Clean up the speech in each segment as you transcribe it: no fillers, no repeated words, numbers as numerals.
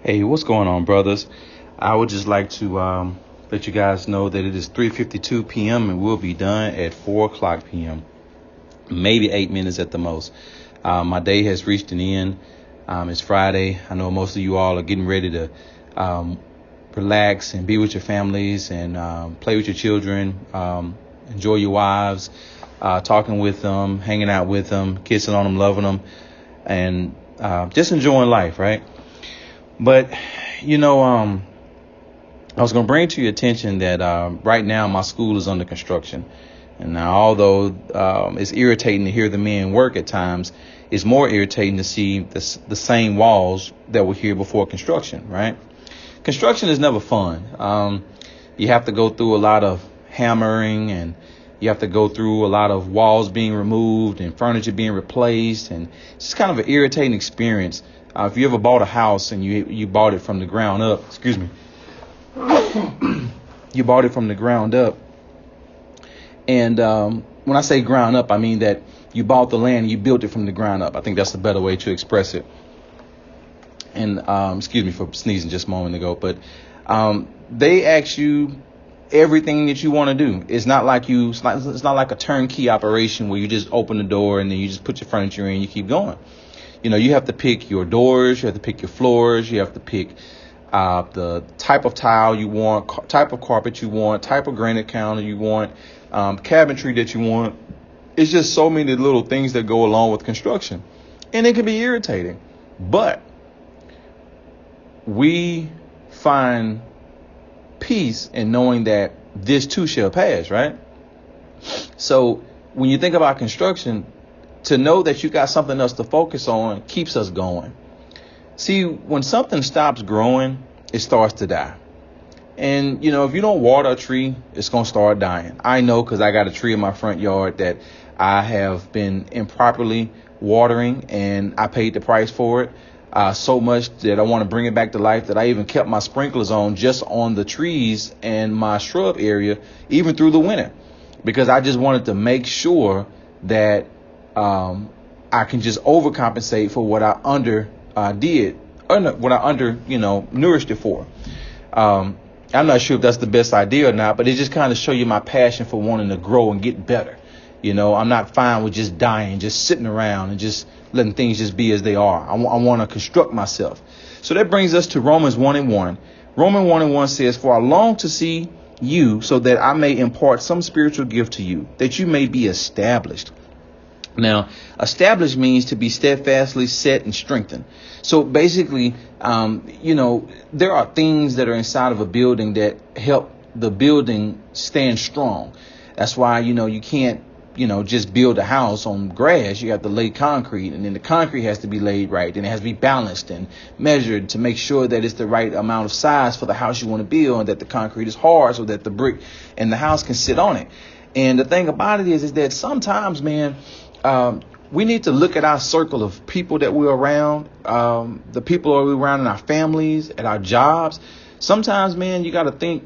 Hey, what's going on, brothers? I would just like to let you guys know that it is 3:52 p.m. and we'll be done at 4 o'clock p.m. Maybe 8 minutes at the most. My day has reached an end. It's Friday. I know most of you all are getting ready to relax and be with your families and play with your children, enjoy your wives, talking with them, hanging out with them, kissing on them, loving them, and just enjoying life, right? But, I was going to bring to your attention that right now my school is under construction. And now, although it's irritating to hear the men work at times, it's more irritating to see the same walls that were here before construction, right? Construction is never fun. You have to go through a lot of hammering, and you have to go through a lot of walls being removed and furniture being replaced. And it's just kind of an irritating experience. If you ever bought a house and you bought it from the ground up, you bought it from the ground up. And when I say ground up, I mean that you bought the land and you built it from the ground up. I think that's a better way to express it. And excuse me for sneezing just a moment ago, but they ask you everything that you want to do. It's not like a turnkey operation where you just open the door and then you just put your furniture in and you keep going. You have to pick your doors, you have to pick your floors, you have to pick the type of tile you want, type of carpet you want, type of granite counter you want, cabinetry that you want. It's just so many little things that go along with construction, and it can be irritating. But we find peace in knowing that this too shall pass, right? So when you think about construction, to know that you got something else to focus on keeps us going. See, when something stops growing, it starts to die. And, if you don't water a tree, it's going to start dying. I know, because I got a tree in my front yard that I have been improperly watering, and I paid the price for it so much that I want to bring it back to life, that I even kept my sprinklers on just on the trees and my shrub area, even through the winter, because I just wanted to make sure that I can just overcompensate for what I nourished it for. I'm not sure if that's the best idea or not, but it just kind of show you my passion for wanting to grow and get better. I'm not fine with just dying, just sitting around and just letting things just be as they are. I want to construct myself. So that brings us to Romans 1:1. Romans 1:1 says, "For I long to see you so that I may impart some spiritual gift to you, that you may be established." Now, established means to be steadfastly set and strengthened. So basically, there are things that are inside of a building that help the building stand strong. That's why, you can't, just build a house on grass. You have to lay concrete, and then the concrete has to be laid right. And it has to be balanced and measured to make sure that it's the right amount of size for the house you want to build, and that the concrete is hard so that the brick and the house can sit on it. And the thing about it is that sometimes, man, we need to look at our circle of people that we're around, the people that we're around in our families, at our jobs. Sometimes, man, you got to think,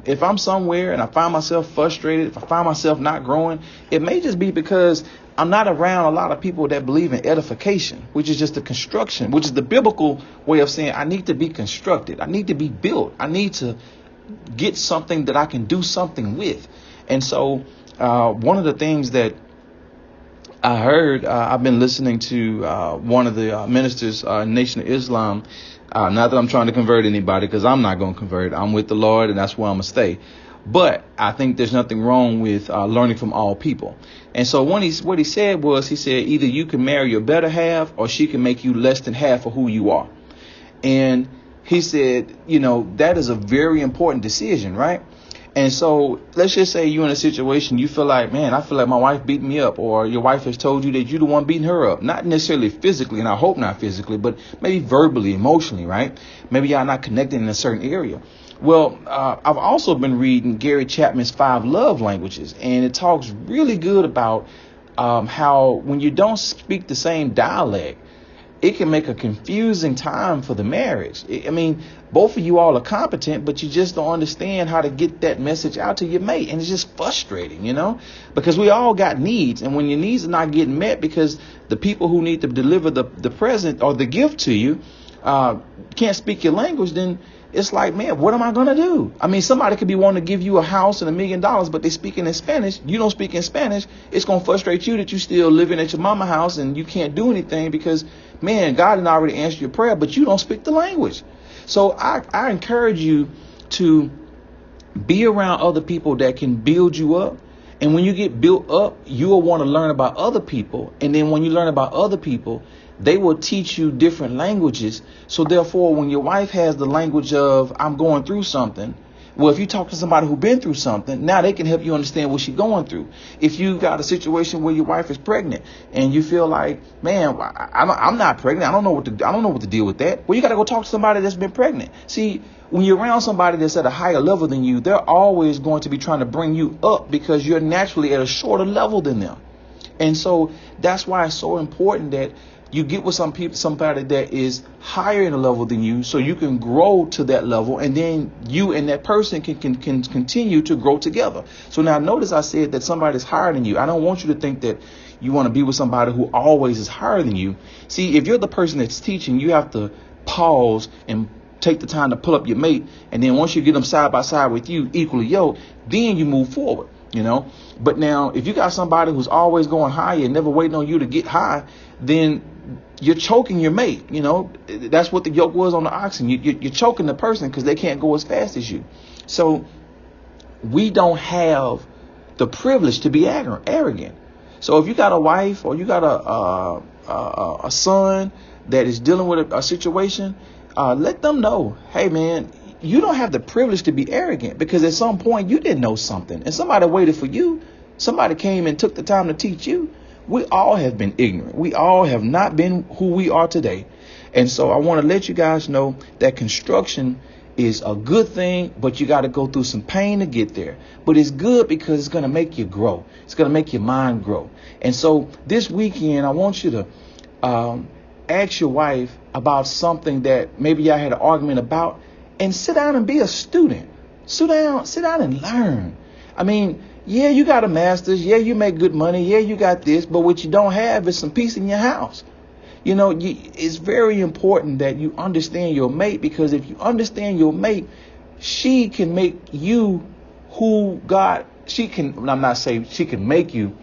if I'm somewhere and I find myself frustrated, if I find myself not growing, it may just be because I'm not around a lot of people that believe in edification, which is just the construction, which is the biblical way of saying I need to be constructed. I need to be built. I need to get something that I can do something with. And so one of the things that I heard, I've been listening to one of the ministers, Nation of Islam. Not that I'm trying to convert anybody, because I'm not going to convert. I'm with the Lord, and that's where I'm going to stay. But I think there's nothing wrong with learning from all people. And so what he said either you can marry your better half, or she can make you less than half of who you are. And he said, that is a very important decision, right? And so let's just say you're in a situation you feel like, man, I feel like my wife beat me up, or your wife has told you that you're the one beating her up. Not necessarily physically, and I hope not physically, but maybe verbally, emotionally, right? Maybe y'all not connected in a certain area. Well, I've also been reading Gary Chapman's 5 Love Languages, and it talks really good about how when you don't speak the same dialect, it can make a confusing time for the marriage. I mean, both of you all are competent, but you just don't understand how to get that message out to your mate. And it's just frustrating, because we all got needs. And when your needs are not getting met because the people who need to deliver the present or the gift to you can't speak your language, then it's like, man, what am I going to do? I mean, somebody could be wanting to give you a house and $1 million, but they're speaking in Spanish. You don't speak in Spanish. It's going to frustrate you that you still living at your mama house and you can't do anything because, man, God had already answered your prayer, but you don't speak the language. So I encourage you to be around other people that can build you up. And when you get built up, you will want to learn about other people. And then when you learn about other people, they will teach you different languages. So therefore, when your wife has the language of I'm going through something, well, if you talk to somebody who's been through something, now they can help you understand what she's going through. If you got a situation where your wife is pregnant and you feel like, man, I'm not pregnant, I don't know what to deal with that. Well, you got to go talk to somebody that's been pregnant. See, when you're around somebody that's at a higher level than you, they're always going to be trying to bring you up because you're naturally at a shorter level than them. And so that's why it's so important that you get with somebody that is higher in a level than you, so you can grow to that level, and then you and that person can continue to grow together. So now notice I said that somebody's higher than you. I don't want you to think that you want to be with somebody who always is higher than you. See, if you're the person that's teaching, you have to pause and take the time to pull up your mate, and then once you get them side by side with you, equally yoked, then you move forward. But now if you got somebody who's always going higher and never waiting on you to get high, then you're choking your mate. That's what the yoke was on the oxen. You're choking the person because they can't go as fast as you. So we don't have the privilege to be arrogant. So if you got a wife or you got a son that is dealing with a situation, let them know, hey, man, you don't have the privilege to be arrogant because at some point you didn't know something and somebody waited for you. Somebody came and took the time to teach you. We all have been ignorant. We all have not been who we are today. And so I want to let you guys know that construction is a good thing, but you got to go through some pain to get there. But it's good because it's going to make you grow. It's going to make your mind grow. And so this weekend, I want you to ask your wife about something that maybe y'all had an argument about, and sit down and be a student. Sit down and learn. I mean, yeah, you got a master's. Yeah, you make good money. Yeah, you got this. But what you don't have is some peace in your house. It's very important that you understand your mate, because if you understand your mate, she can make you who God, I'm not saying she can make you.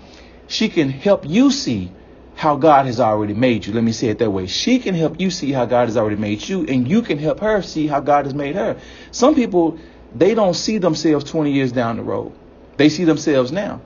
She can help you see how God has already made you. Let me say it that way. She can help you see how God has already made you, and you can help her see how God has made her. Some people, they don't see themselves 20 years down the road. They see themselves now.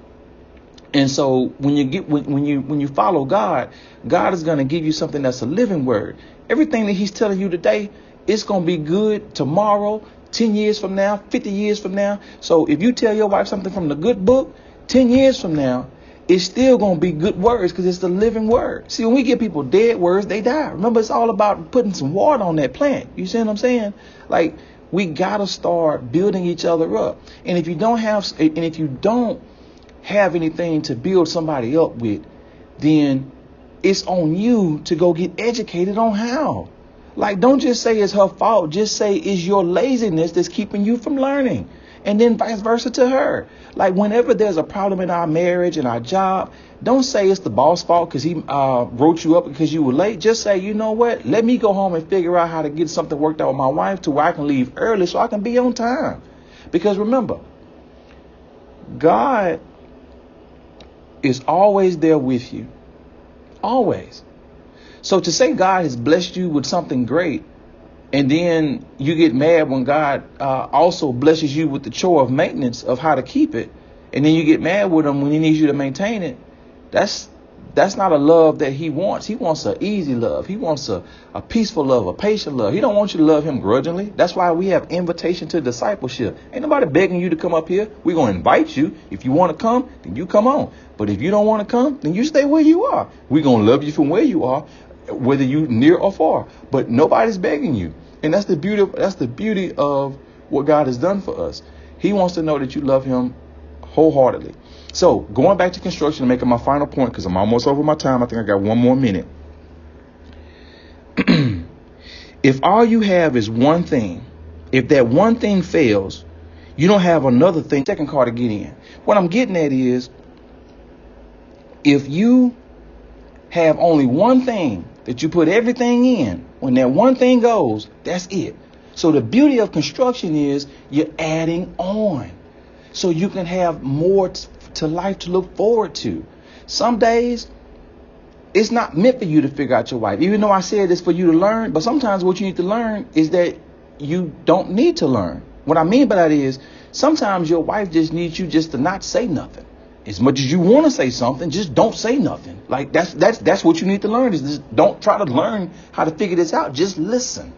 And so when you follow God, God is going to give you something that's a living word. Everything that he's telling you today, it's going to be good tomorrow, 10 years from now, 50 years from now. So if you tell your wife something from the good book, 10 years from now, it's still going to be good words because it's the living word. See, when we give people dead words, they die. Remember, it's all about putting some water on that plant. You see what I'm saying? Like, we got to start building each other up. And if you don't have anything to build somebody up with, then it's on you to go get educated on how. Like, don't just say it's her fault. Just say it's your laziness that's keeping you from learning. And then vice versa to her. Like, whenever there's a problem in our marriage and our job, don't say it's the boss' fault because he wrote you up because you were late. Just say, you know what? Let me go home and figure out how to get something worked out with my wife to where I can leave early so I can be on time. Because remember, God is always there with you. Always. So to say God has blessed you with something great, and then you get mad when God also blesses you with the chore of maintenance of how to keep it, and then you get mad with him when he needs you to maintain it, that's not a love that he wants. He wants an easy love. He wants a peaceful love, a patient love. He don't want you to love him grudgingly. That's why we have invitation to discipleship. Ain't nobody begging you to come up here. We're going to invite you. If you want to come, then you come on. But if you don't want to come, then you stay where you are. We're going to love you from where you are, whether you near or far. But nobody's begging you. And that's the beauty of what God has done for us. He wants to know that you love him wholeheartedly. So going back to construction and making my final point, because I'm almost over my time. I think I got one more minute. If all you have is one thing, if that one thing fails, you don't have another thing, second car to get in. What I'm getting at is, if you have only one thing that you put everything in, When that one thing goes, that's it. So the beauty of construction is you're adding on, so you can have more to life to look forward to. Some days it's not meant for you to figure out your wife, even though I said it's for you to learn. But sometimes what you need to learn is that you don't need to learn. What I mean by that is sometimes your wife just needs you just to not say nothing. As much as you want to say something, just don't say nothing. Like that's what you need to learn, is just don't try to learn how to figure this out. Just listen.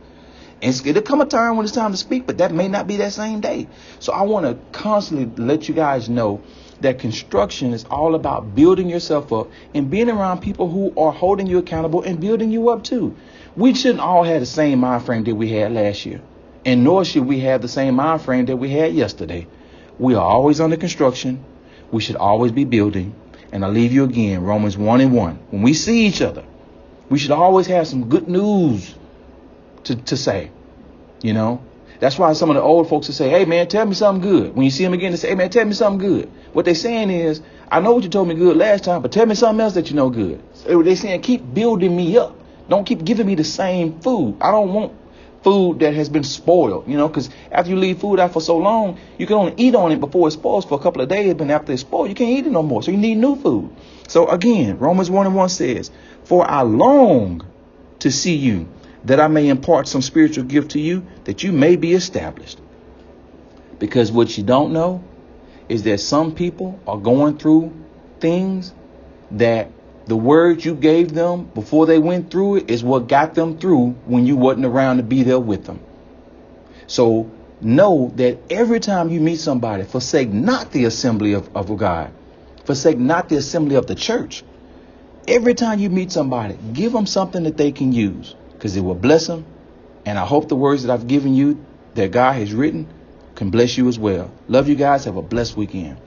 And it'll come a time when it's time to speak, but that may not be that same day. So I want to constantly let you guys know that construction is all about building yourself up and being around people who are holding you accountable and building you up too. We shouldn't all have the same mind frame that we had last year, and nor should we have the same mind frame that we had yesterday. We are always under construction. We should always be building. And I leave you again, Romans 1:1. When we see each other, we should always have some good news to say. You know, that's why some of the old folks will say, hey, man, tell me something good. When you see them again, they say, hey, man, tell me something good. What they're saying is, I know what you told me good last time, but tell me something else that you know good. So they're saying, keep building me up. Don't keep giving me the same food. I don't want food that has been spoiled, you know, because after you leave food out for so long, you can only eat on it before it spoils for a couple of days. But after it's spoiled, you can't eat it no more. So you need new food. So again, Romans 1:1 says, for I long to see you, that I may impart some spiritual gift to you, that you may be established. Because what you don't know is that some people are going through things that the words you gave them before they went through it is what got them through when you wasn't around to be there with them. So know that every time you meet somebody, forsake not the assembly of God, forsake not the assembly of the church. Every time you meet somebody, give them something that they can use, because it will bless them. And I hope the words that I've given you that God has written can bless you as well. Love you guys. Have a blessed weekend.